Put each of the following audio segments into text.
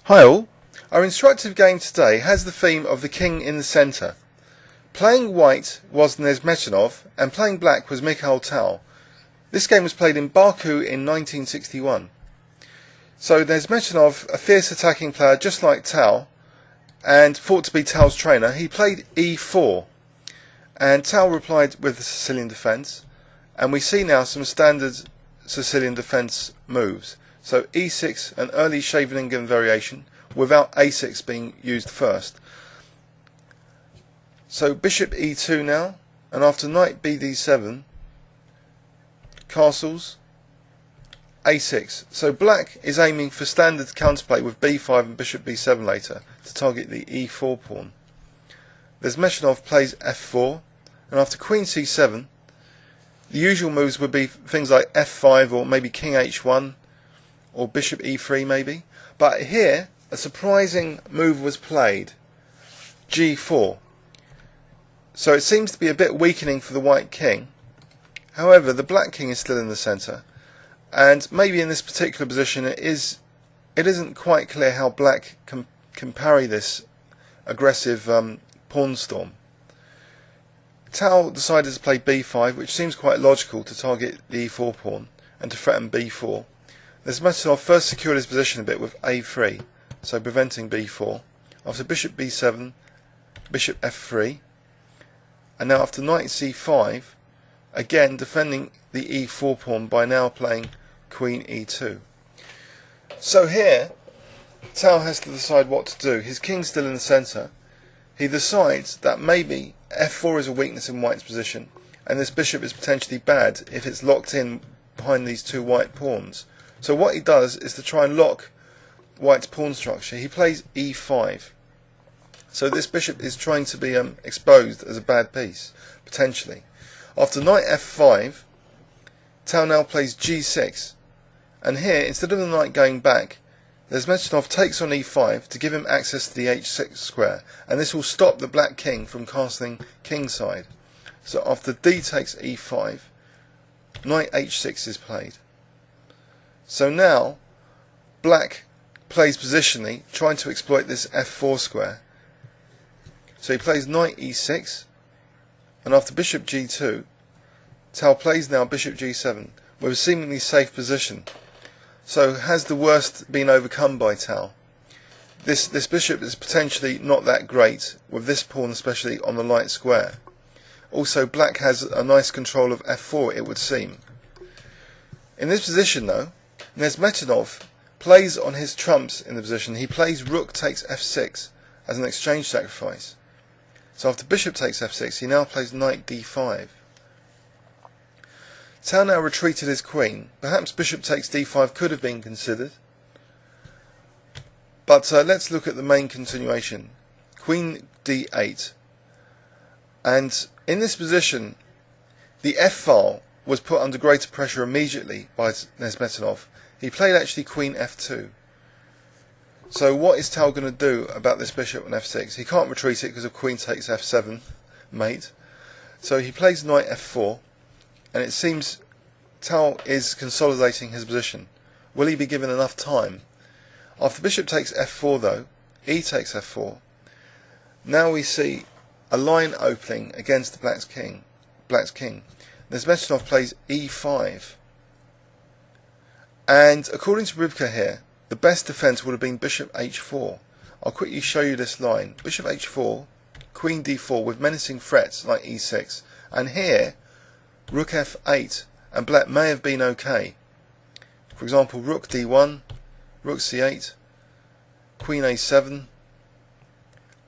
Hi all, our instructive game today has the theme of the king in the centre. Playing white was Nezhmetdinov and playing black was Mikhail Tal. This game was played in Baku in 1961. So Nezhmetdinov, a fierce attacking player just like Tal, and thought to be Tal's trainer, he played E4 and Tal replied with the Sicilian defence, and we see now some standard Sicilian defence moves. So E6, an early Scheveningen variation, without A6 being used first. So bishop E2 now, and after knight BD7, castles, A6. So black is aiming for standard counterplay with B5 and bishop B7 later to target the E4 pawn. Nezhmetdinov plays F4, and after queen C7, the usual moves would be things like F5 or maybe king H1 or bishop E3 maybe. But here, a surprising move was played, G4. So it seems to be a bit weakening for the white king. However, the black king is still in the centre, and maybe in this particular position it isn't quite clear how black can parry this aggressive pawn storm. Tal decided to play B5, which seems quite logical to target the E4 pawn and to threaten B4. Nezhmetdinov first secured his position a bit with A3, so preventing B4. After bishop B7, bishop F3, and now after knight C5, again defending the E4 pawn by now playing queen E2. So here, Tal has to decide what to do. His king's still in the centre. He decides that maybe F4 is a weakness in white's position, and this bishop is potentially bad if it's locked in behind these two white pawns. So what he does is to try and lock white's pawn structure. He plays E5. So this bishop is trying to be exposed as a bad piece, potentially. After knight F5, Tal now plays G6. And here, instead of the knight going back, Nezhmetdinov takes on E5 to give him access to the H6 square, and this will stop the black king from castling kingside. So after D takes E5, knight H6 is played. So now black plays positionally, trying to exploit this F4 square. So he plays knight E6, and after bishop G2, Tal plays now bishop G7 with a seemingly safe position. So has the worst been overcome by Tal? This bishop is potentially not that great, with this pawn especially on the light square. Also, black has a nice control of F4, it would seem. In this position though, Nezhmetdinov plays on his trumps in the position. He plays rook takes F6 as an exchange sacrifice. So after bishop takes F6, he now plays knight D5. Tal now retreated his queen. Perhaps bishop takes D5 could have been considered. But let's look at the main continuation. Queen D8. And in this position, the F file was put under greater pressure immediately by Nezhmetdinov. He played actually queen F2. So what is Tal going to do about this bishop on F6? He can't retreat it because of queen takes F7, mate. So he plays knight F4, and it seems Tal is consolidating his position. Will he be given enough time? After bishop takes F4 though, E takes F4. Now we see a line opening against the black's king. Nezhmetdinov plays E5. And according to Ribka here, the best defence would have been bishop H4. I'll quickly show you this line. Bishop H4, queen D4 with menacing threats like E6. And here, rook F8, and black may have been okay. For example, rook D1, rook C8, queen A7.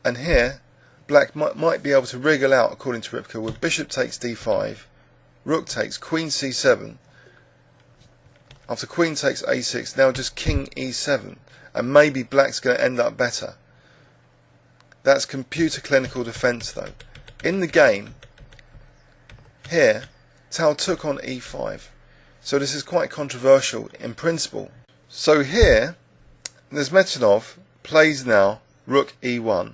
And here, black might be able to wriggle out, according to Ribka, with bishop takes D5, rook takes queen C7. After queen takes A6, now just king E7, and maybe black's going to end up better. That's computer clinical defence though. In the game, here, Tal took on E5, so this is quite controversial in principle. So here, Nezhmetdinov plays now rook E1,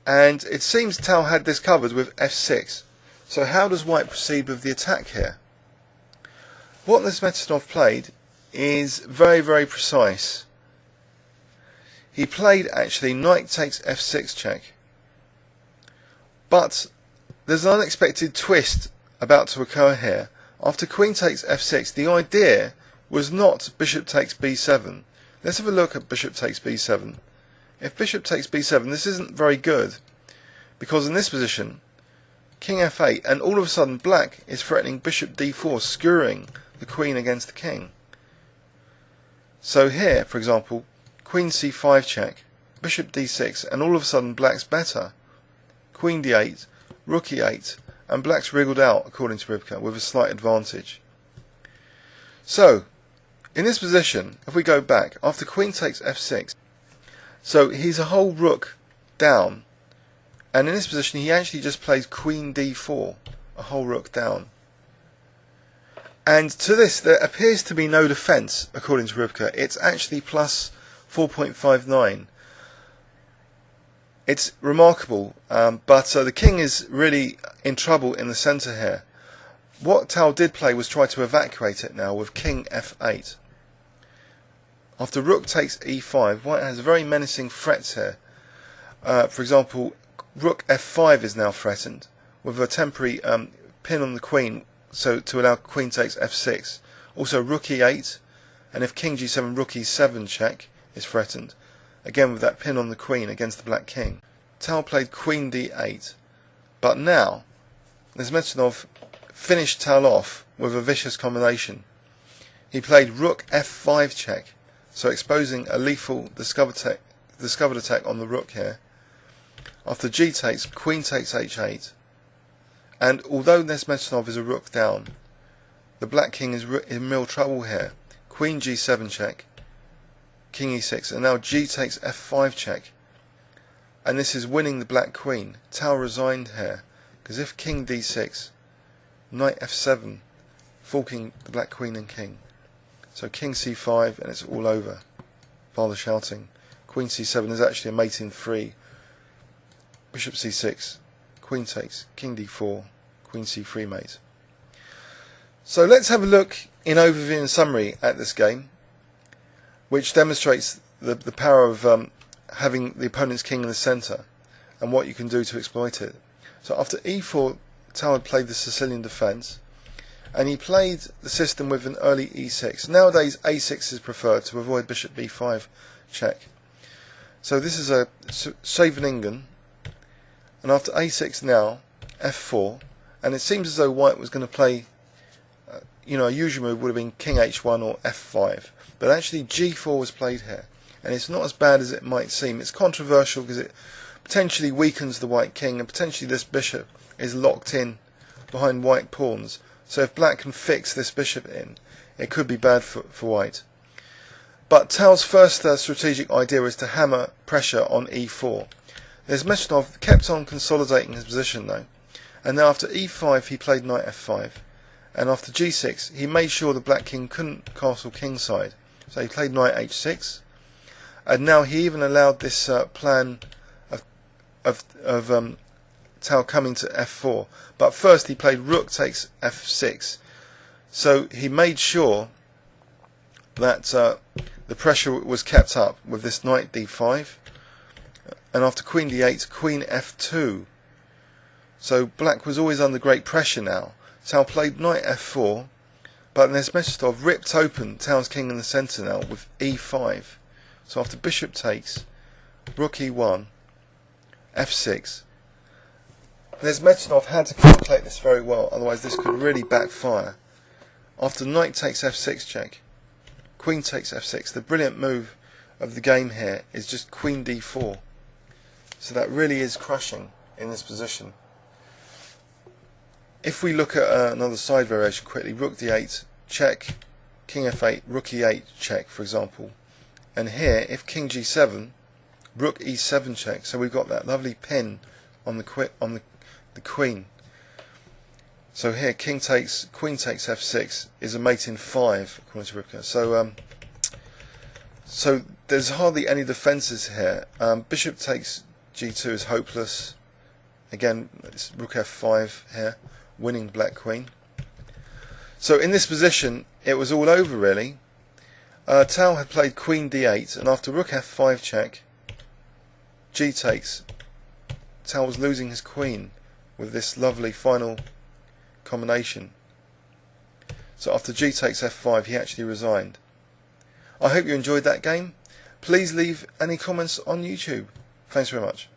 and it seems Tal had this covered with F6. So how does white proceed with the attack here? What Nezhmetdinov played is very, very precise. he played actually knight takes f6 check. But there's an unexpected twist about to occur here. After queen takes f6, the idea was not bishop takes b7. Let's have a look at bishop takes b7. If bishop takes b7, this isn't very good, because in this position, king f8, and all of a sudden black is threatening bishop d4, skewering the queen against the king. So here, for example, queen c5 check, bishop d6, and all of a sudden black's better. Queen d8, rook e8, and black's wriggled out, according to Rivka, with a slight advantage. So, in this position, if we go back, after queen takes f6, so he's a whole rook down, and in this position he actually just plays queen d4, a whole rook down. And to this there appears to be no defence, according to Rivka. It's actually plus 4.59. It's remarkable, but the king is really in trouble in the centre here. What Tal did play was try to evacuate it now with king f8. After rook takes e5, white has very menacing threats here. For example, rook f5 is now threatened with a temporary pin on the queen, so to allow queen takes f6. Also rook e8, and if king g7, rook e7 check is threatened, again with that pin on the queen against the black king. Tal played queen d8, but now Nezhmetdinov finished Tal off with a vicious combination. He played rook f5 check, so exposing a lethal discovered attack on the rook here. After g takes, queen takes h8, and although Nezhmetdinov is a rook down, the black king is in real trouble here. Queen g7 check, king e6, and now g takes f5 check, and this is winning the black queen. Tal resigned here, because if king d6, knight f7, forking the black queen and king. So king c5, and it's all over. Father shouting. Queen c7 is actually a mate in 3. Bishop c6, queen takes, king d4, queen c3 mate. So let's have a look in overview and summary at this game, which demonstrates the power of having the opponent's king in the centre and what you can do to exploit it. So after e4, Tal had played the Sicilian defence, and he played the system with an early e6. Nowadays a6 is preferred to avoid bishop b5 check. So this is a Scheveningen, and after a6 now, f4, and it seems as though white was going to play, a usual move would have been king h1 or f5, but actually g4 was played here, and it's not as bad as it might seem. It's controversial because it potentially weakens the white king, and potentially this bishop is locked in behind white pawns. So if black can fix this bishop in, it could be bad for white. But Tal's first strategic idea is to hammer pressure on e4. Nezhmetdinov kept on consolidating his position though, and then after e5 he played knight f5, and after g6 he made sure the black king couldn't castle kingside. So he played knight h6, and now he even allowed this plan of Tal coming to f4, but first he played rook takes f6, so he made sure that the pressure was kept up with this knight d5, and after queen d8, queen f2. So black was always under great pressure now. Tal played knight f4, but Nezhmetdinov ripped open Tal's king in the centre now with e5. So after bishop takes, rook e1, f6. Nezhmetdinov had to calculate this very well, otherwise this could really backfire. After knight takes f6 check, queen takes f6, the brilliant move of the game here is just queen d4. So that really is crushing in this position. If we look at another side variation quickly, rook d8 check, king f8, rook e8 check, for example. And here, if king g7, rook e7 check, so we've got that lovely pin on the queen. So here, king takes, queen takes f6 is a mate in 5, according to Rivka. So there's hardly any defences here. Bishop takes g2 is hopeless. Again, it's rook f5 here, winning black queen. So in this position, it was all over really. Tal had played queen d8, and after rook f5 check, G takes, Tal was losing his queen with this lovely final combination. So after G takes F5 he actually resigned. I hope you enjoyed that game. Please leave any comments on YouTube. Thanks very much.